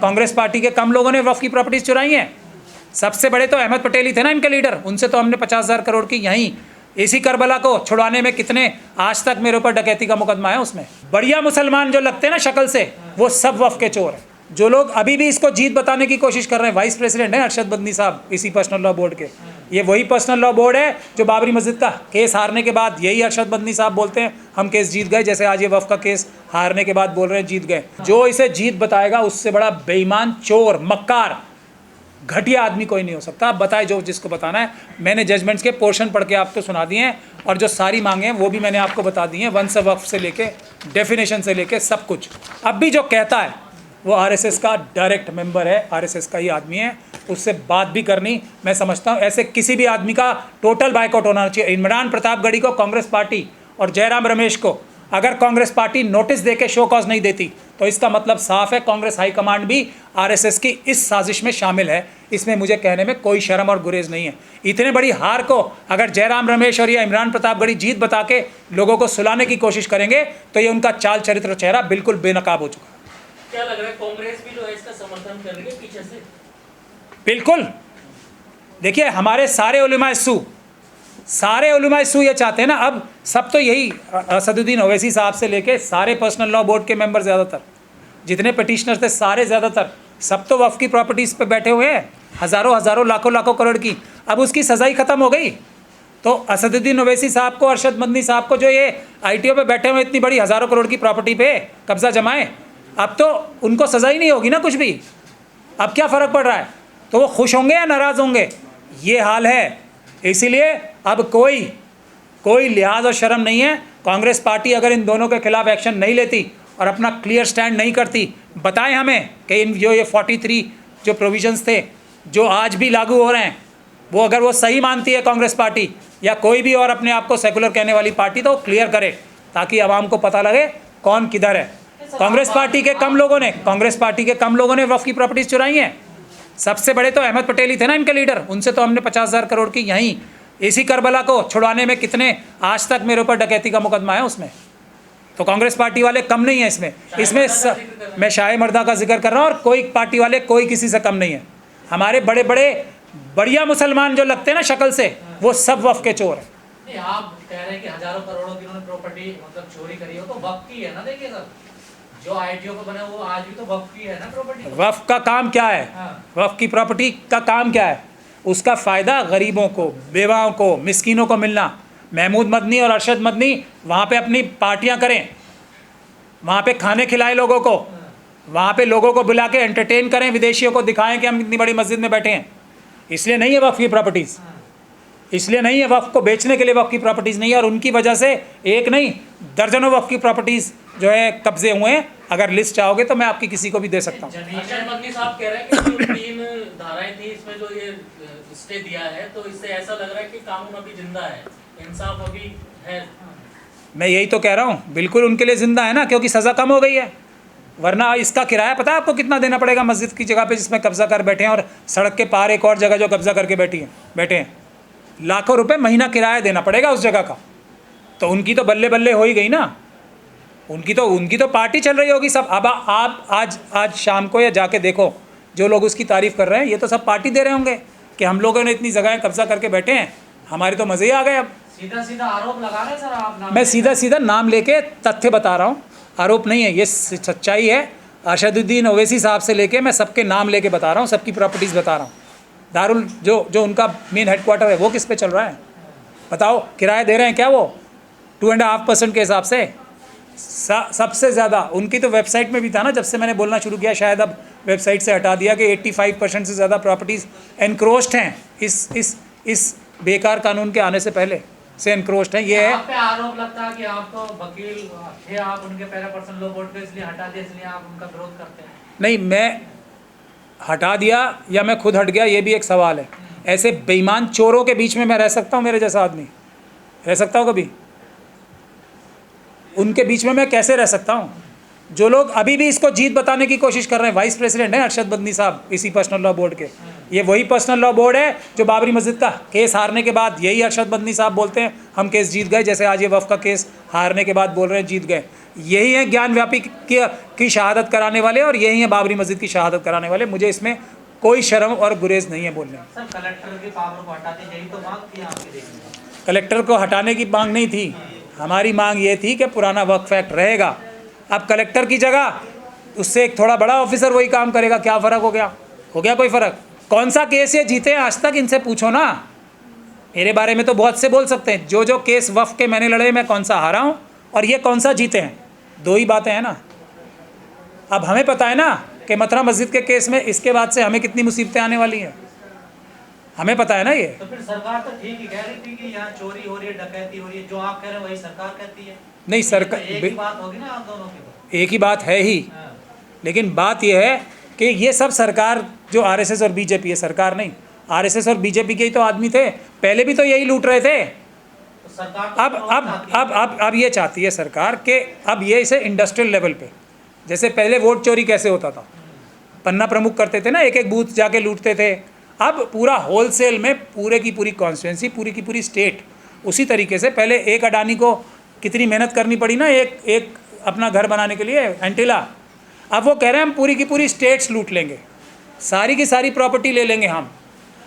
Congress party के कम लोगों ने वक्फ की प्रॉपर्टीज चुराई हैं। सबसे बड़े तो अहमद पटेल ही थे ना इनके लीडर, उनसे तो हमने 50,000 करोड़ की यहीं इसी करबला को छुड़वाने में कितने आज तक मेरे ऊपर डकैती का मुकदमा है उसमें। बढ़िया मुसलमान जो लगते हैं ना शक्ल से, वो सब वक्फ के चोर हैं। जो लोग अभी भी इसको जीत बताने की कोशिश कर रहे हैं, वाइस प्रेसिडेंट हैं अरशद बदनी साहब इसी पर्सनल लॉ बोर्ड के। ये वही पर्सनल लॉ बोर्ड है जो बाबरी मस्जिद का केस हारने के बाद यही अरशद बदनी साहब बोलते हैं हम केस जीत गए, जैसे आज ये वक्फ का केस हारने के बाद बोल रहे हैं जीत गए। जो इसे जीत बताएगा उससे बड़ा बेईमान, चोर, मक्कार, घटिया आदमी कोई नहीं हो सकता। आप बताए जो जिसको बताना है। मैंने जजमेंट्स के पोर्शन पढ़ के आपको सुना दिए हैं और जो सारी मांगे हैं वो भी मैंने आपको बता दी हैं, वंश वक्फ से लेके डेफिनेशन से लेके सब कुछ। अब भी जो कहता है वो आरएसएस का डायरेक्ट मेंबर है, आरएसएस का ही आदमी है, उससे बात भी करनी मैं समझता हूँ ऐसे किसी भी आदमी का टोटल बायकॉट होना चाहिए। इमरान प्रतापगढ़ी को कांग्रेस पार्टी और जयराम रमेश को अगर कांग्रेस पार्टी नोटिस देके शो कॉज नहीं देती तो इसका मतलब साफ है कांग्रेस हाईकमांड भी आरएसएस की इस साजिश में शामिल है। इसमें मुझे कहने में कोई शर्म और गुरेज नहीं है। इतने बड़ी हार को अगर जयराम रमेश और या इमरान प्रतापगढ़ी जीत बता के लोगों को सुलाने की कोशिश करेंगे तो ये उनका चाल चरित्र चेहरा बिल्कुल बेनकाब हो चुका है। क्या लग रहा है कांग्रेस भी जो है इसका समर्थन कर रही है पीछे से? बिल्कुल। देखिए हमारे सारे उलेमा इस्सू ये चाहते हैं ना, अब सब तो यही असदुद्दीन ओवैसी साहब से लेके सारे पर्सनल लॉ बोर्ड के मेंबर, ज़्यादातर जितने पिटिशनर थे सारे ज़्यादातर सब तो वक्फ की प्रॉपर्टीज़ पे बैठे हुए हैं, हज़ारों लाखों करोड़ की। अब उसकी सज़ाई ख़त्म हो गई तो असदुद्दीन ओवैसी साहब को, अरशद बदनी साहब को जो ये आईटीओ पे बैठे हुए इतनी बड़ी हज़ारों करोड़ की प्रॉपर्टी पे कब्जा जमाए, अब तो उनको सज़ा ही नहीं होगी ना कुछ भी। अब क्या फ़र्क पड़ रहा है? तो वो खुश होंगे या नाराज़ होंगे, ये हाल है। इसीलिए अब कोई लिहाज और शर्म नहीं है। कांग्रेस पार्टी अगर इन दोनों के खिलाफ एक्शन नहीं लेती और अपना क्लियर स्टैंड नहीं करती, बताएं हमें कि इन जो ये 43 जो प्रोविजंस थे जो आज भी लागू हो रहे हैं, वो अगर वो सही मानती है कांग्रेस पार्टी या कोई भी और अपने आप को सेकुलर कहने वाली पार्टी, तो क्लियर करे ताकि आवाम को पता लगे कौन किधर है। कांग्रेस पार्टी के कम लोगों ने वक्फ की प्रॉपर्टीज चुराई हैं। सबसे बड़े तो अहमद पटेल ही थे ना इनके लीडर, उनसे तो हमने 50,000 करोड़ की यहीं इसी करबला को छुड़वाने में कितने आज तक मेरे ऊपर डकैती का मुकदमा है उसमें। तो कांग्रेस पार्टी वाले कम नहीं है इसमें मैं शाह मर्दा का जिक्र कर रहा हूँ और कोई पार्टी वाले कोई किसी से कम नहीं है। हमारे बड़े बढ़िया मुसलमान जो लगते हैं ना शक्ल से, वो सब वक्फ के चोर हैं। आप कह रहे हैं कि हज़ारों करोड़ों की उन्होंने प्रॉपर्टी मतलब चोरी करी हो, तो वक्फ की है ना। देखिए सर, जो आईटीओ को बना वो आज भी तो वक्फ की है ना प्रॉपर्टी। वक्फ का काम क्या है? वक्फ की प्रॉपर्टी का काम क्या है? उसका फ़ायदा गरीबों को, बेवाओं को, मिस्कीनों को मिलना। महमूद मदनी और अरशद मदनी वहाँ पे अपनी पार्टियाँ करें, वहाँ पे खाने खिलाएं लोगों को, वहाँ पे लोगों को बुला के एंटरटेन करें, विदेशियों को दिखाएं कि हम इतनी बड़ी मस्जिद में बैठे हैं। इसलिए नहीं है वक्फ की प्रॉपर्टीज़, इसलिए नहीं है वक्फ को बेचने के लिए वक्फ की प्रॉपर्टीज़ नहीं है। और उनकी वजह से एक नहीं दर्जनों वक्फ की प्रॉपर्टीज़ जो है कब्जे हुए हैं। अगर लिस्ट चाहोगे तो मैं आपकी किसी को भी दे सकता हूँ। अरशद बदनी साहब कह रहे हैं कि जो 3 धाराएं थी इसमें जो ये स्टे दिया है, तो इससे ऐसा लग रहा है कि कानून अभी जिंदा है, इंसाफ अभी है। मैं यही तो कह रहा हूँ, बिल्कुल उनके लिए ज़िंदा है ना, क्योंकि सज़ा कम हो गई है। वरना इसका किराया पता है आपको कितना देना पड़ेगा मस्जिद की जगह पे जिसमें कब्जा कर बैठे हैं, और सड़क के पार एक और जगह जो कब्जा करके बैठे हैं, लाखों रुपए महीना किराया देना पड़ेगा उस जगह का। तो उनकी तो बल्ले बल्ले हो ही गई ना, उनकी तो पार्टी चल रही होगी सब। अब आप आज शाम को या जाके देखो, जो लोग उसकी तारीफ़ कर रहे हैं ये तो सब पार्टी दे रहे होंगे कि हम लोगों ने इतनी जगहें कब्जा करके बैठे हैं, हमारे तो मज़े ही आ गए। अब सीधा आरोप लगा रहे हैं सर आप। मैं सीधा नाम लेके तथ्य बता रहा हूँ, आरोप नहीं है, ये सच्चाई है। अरशदुद्दीन ओवैसी साहब से लेके मैं सबके नाम लेके बता रहा हूँ, सबकी प्रॉपर्टीज़ बता रहा हूँ। दारुल जो उनका मेन हेडक्वार्टर है वो किस पे चल रहा है बताओ? किराया दे रहे हैं क्या वो 2.5% के हिसाब से? सबसे ज़्यादा उनकी तो वेबसाइट में भी था ना, जब से मैंने बोलना शुरू किया, शायद अब वेबसाइट से हटा दिया, कि 85% से ज़्यादा प्रॉपर्टीज़ एनक्रोच्ड हैं इस बेकार कानून के आने से पहले से एनक्रोच्ड हैं। ये है आप पे आरोप लगता है कि आप तो वकील थे, आप उनके पहले पर्सन लॉ बोर्ड पे इसलिए हटा दिया, इसलिए आप उनका विरोध करते हैं। नहीं, मैं हटा दिया या मैं खुद हट गया, ये भी एक सवाल है। ऐसे बेईमान चोरों के बीच में मैं रह सकता हूँ? मेरे जैसा आदमी रह सकता हूँ कभी? उनके बीच में मैं कैसे रह सकता हूँ? जो लोग अभी भी इसको जीत बताने की कोशिश कर रहे हैं, वाइस प्रेसिडेंट हैं अरशद बदनी साहब इसी पर्सनल लॉ बोर्ड के। ये वही पर्सनल लॉ बोर्ड है जो बाबरी मस्जिद का केस हारने के बाद यही अरशद बदनी साहब बोलते हैं हम केस जीत गए, जैसे आज ये वक्फ का केस हारने के बाद बोल रहे हैं जीत गए। यही है ज्ञान व्यापी की शहादत कराने वाले, और यही है बाबरी मस्जिद की शहादत कराने वाले। मुझे इसमें कोई शर्म और गुरेज नहीं है बोलने में। सर कलेक्टर की पावर को हटाते, यही तो मांग थी आपकी देखने में। कलेक्टर को हटाने की मांग नहीं थी, हमारी मांग ये थी कि पुराना वक्फ एक्ट रहेगा। अब कलेक्टर की जगह उससे एक थोड़ा बड़ा ऑफिसर वही काम करेगा, क्या फ़र्क हो गया? हो गया कोई फ़र्क? कौन सा केस ये जीते हैं आज तक, इनसे पूछो ना। मेरे बारे में तो बहुत से बोल सकते हैं, जो केस वक्फ के मैंने लड़े, मैं कौन सा हारा हूँ और ये कौन सा जीते हैं, दो ही बातें हैं ना। अब हमें पता है ना कि मथुरा मस्जिद के केस में इसके बाद से हमें कितनी मुसीबतें आने वाली हैं, हमें पता है ना ये। तो फिर सरकार तो ठीक ही कह रही थी कि यहाँ चोरी हो रही है, डकैती हो रही है, जो आप कह रहे हैं वही सरकार कहती है। नहीं, सरकार एक ही बात होगी ना आप दोनों की। एक ही बात है ही, हाँ। लेकिन बात यह है कि ये सब सरकार जो आरएसएस और बीजेपी है, सरकार नहीं, आरएसएस और बीजेपी के ही तो आदमी थे, पहले भी तो यही लूट रहे थे। तो सरकार तो अब ये चाहती है सरकार कि अब ये इसे इंडस्ट्रियल लेवल पे, जैसे पहले वोट चोरी कैसे होता था, पन्ना प्रमुख करते थे ना, एक एक बूथ जाके लूटते थे, अब पूरा होलसेल में पूरे की पूरी कॉन्स्टिट्यूंसी, पूरी की पूरी स्टेट। उसी तरीके से पहले एक अडानी को कितनी मेहनत करनी पड़ी ना एक अपना घर बनाने के लिए, एंटिला। अब वो कह रहे हैं हम पूरी की पूरी स्टेट्स लूट लेंगे, सारी की सारी प्रॉपर्टी ले लेंगे हम।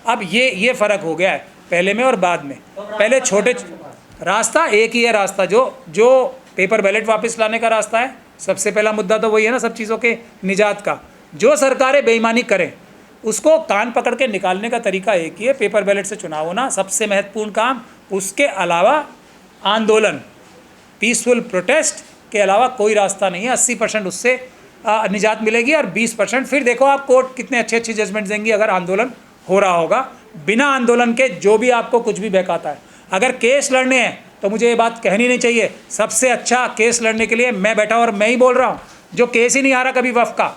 अब ये फ़र्क हो गया है पहले में और बाद में। पहले छोटे रास्ता एक ही है, रास्ता जो पेपर बैलेट वापस लाने का रास्ता है। सबसे पहला मुद्दा तो वही है ना, सब चीज़ों के निजात का। जो सरकारें बेईमानी करें उसको कान पकड़ के निकालने का तरीका एक ही है, पेपर बैलेट से चुनाव होना सबसे महत्वपूर्ण काम। उसके अलावा आंदोलन, पीसफुल प्रोटेस्ट के अलावा कोई रास्ता नहीं है। 80% उससे निजात मिलेगी, और 20% फिर देखो आप कोर्ट कितने अच्छे अच्छे जजमेंट देंगी अगर आंदोलन हो रहा होगा। बिना आंदोलन के जो भी आपको कुछ भी बहकाता है। अगर केस लड़ने हैं तो मुझे ये बात कहनी नहीं चाहिए, सबसे अच्छा केस लड़ने के लिए मैं बैठा और मैं ही बोल रहा हूँ, जो केस ही नहीं आ रहा कभी वफ़ का,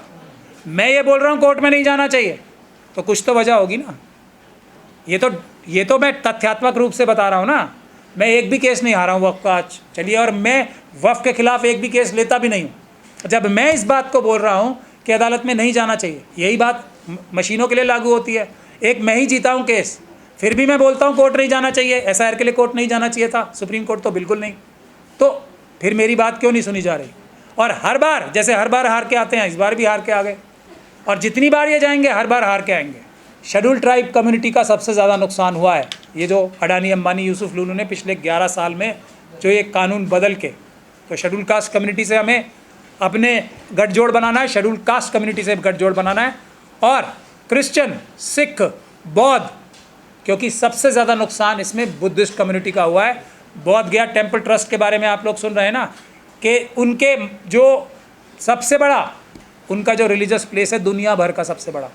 मैं ये बोल रहा हूँ कोर्ट में नहीं जाना चाहिए, तो कुछ तो वजह होगी ना। ये तो मैं तथ्यात्मक रूप से बता रहा हूँ ना। मैं एक भी केस नहीं हारा हूँ वफ़ का आज, चलिए, और मैं वफ़ के ख़िलाफ़ एक भी केस लेता भी नहीं हूँ। जब मैं इस बात को बोल रहा हूँ कि अदालत में नहीं जाना चाहिए, यही बात मशीनों के लिए लागू होती है। एक मैं ही जीता हूँ केस, फिर भी मैं बोलता हूँ कोर्ट नहीं जाना चाहिए, एसआईआर के लिए कोर्ट नहीं जाना चाहिए था, सुप्रीम कोर्ट तो बिल्कुल नहीं। तो फिर मेरी बात क्यों नहीं सुनी जा रही? और हर बार जैसे हर बार हार के आते हैं, इस बार भी हार के आ गए, और जितनी बार ये जाएंगे हर बार हार के आएंगे। शेड्यूल ट्राइब कम्युनिटी का सबसे ज़्यादा नुकसान हुआ है। ये जो अडानी अंबानी यूसुफ लूलू ने पिछले 11 साल में जो ये कानून बदल के, तो शेड्यूल कास्ट कम्युनिटी से हमें अपने गठजोड़ बनाना है, शेड्यूल कास्ट कम्युनिटी से गठजोड़ बनाना है, और क्रिश्चियन, सिख, बौद्ध, क्योंकि सबसे ज़्यादा नुकसान इसमें बुद्धिस्ट कम्युनिटी का हुआ है। बौद्ध गया टेम्पल ट्रस्ट के बारे में आप लोग सुन रहे हैं ना, कि उनके जो सबसे बड़ा उनका जो रिलीजियस प्लेस है दुनिया भर का सबसे बड़ा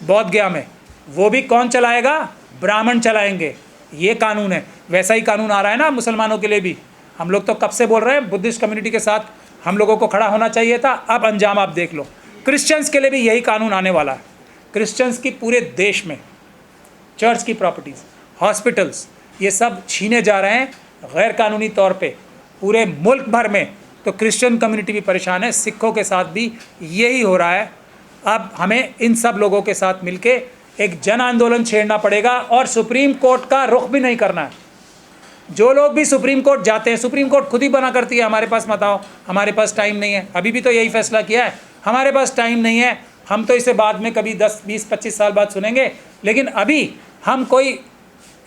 बौद्ध गया में, वो भी कौन चलाएगा? ब्राह्मण चलाएंगे। ये कानून है। वैसा ही कानून आ रहा है ना मुसलमानों के लिए भी। हम लोग तो कब से बोल रहे हैं बुद्धिस्ट कम्युनिटी के साथ हम लोगों को खड़ा होना चाहिए था, अब अंजाम आप देख लो। क्रिश्चियंस के लिए भी यही कानून आने वाला है। क्रिश्चियंस की पूरे देश में चर्च की प्रॉपर्टीज़, हॉस्पिटल्स, ये सब छीने जा रहे हैं गैर कानूनी तौर पे पूरे मुल्क भर में। तो क्रिश्चियन कम्युनिटी भी परेशान है, सिखों के साथ भी यही हो रहा है। अब हमें इन सब लोगों के साथ मिलके एक जन आंदोलन छेड़ना पड़ेगा, और सुप्रीम कोर्ट का रुख भी नहीं करना है। जो लोग भी सुप्रीम कोर्ट जाते हैं, सुप्रीम कोर्ट खुद ही बना करती है हमारे पास मत आओ, हमारे पास टाइम नहीं है। अभी भी तो यही फैसला किया है, हमारे पास टाइम नहीं है, हम तो इसे बाद में कभी 10, 20, 25 साल बाद सुनेंगे, लेकिन अभी हम कोई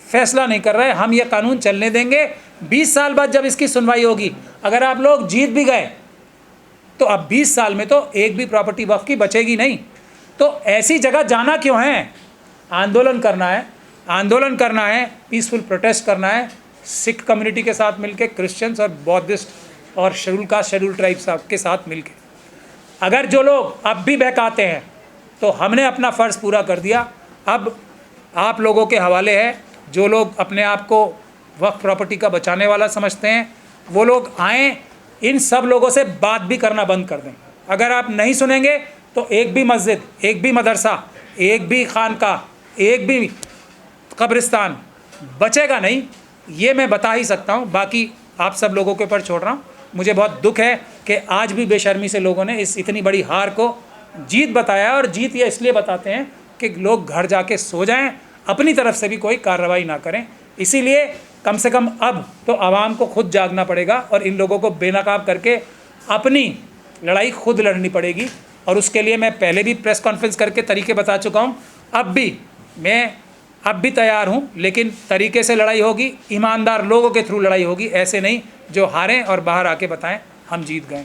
फैसला नहीं कर रहे। हम ये कानून चलने देंगे। 20 साल बाद जब इसकी सुनवाई होगी, अगर आप लोग जीत भी गए तो अब 20 साल में तो एक भी प्रॉपर्टी वक्फ की बचेगी नहीं। तो ऐसी जगह जाना क्यों है? आंदोलन करना है, आंदोलन करना है, पीसफुल प्रोटेस्ट करना है, सिख कम्युनिटी के साथ मिलके, क्रिश्चियंस और बौद्धिस्ट और शेड्यूल कास्ट, शेड्यूल ट्राइब के साथ मिलके। अगर जो लोग अब भी बहकाते हैं तो हमने अपना फ़र्ज़ पूरा कर दिया। अब आप लोगों के हवाले है, जो लोग अपने आप को वक्फ प्रॉपर्टी का बचाने वाला समझते हैं वो लोग आएँ, इन सब लोगों से बात भी करना बंद कर दें। अगर आप नहीं सुनेंगे तो एक भी मस्जिद, एक भी मदरसा, एक भी खानका, एक भी कब्रिस्तान बचेगा नहीं, ये मैं बता ही सकता हूँ। बाकी आप सब लोगों के ऊपर छोड़ रहा हूँ। मुझे बहुत दुख है कि आज भी बेशर्मी से लोगों ने इस इतनी बड़ी हार को जीत बताया, और जीत ये इसलिए बताते हैं कि लोग घर जाके सो जाएं, अपनी तरफ से भी कोई कार्रवाई ना करें। इसीलिए कम से कम अब तो आवाम को खुद जागना पड़ेगा और इन लोगों को बेनकाब करके अपनी लड़ाई खुद लड़नी पड़ेगी। और उसके लिए मैं पहले भी प्रेस कॉन्फ्रेंस करके तरीके बता चुका हूँ, अब भी तैयार हूँ, लेकिन तरीके से लड़ाई होगी, ईमानदार लोगों के थ्रू लड़ाई होगी, ऐसे नहीं जो हारें और बाहर आके बताएं हम जीत गए।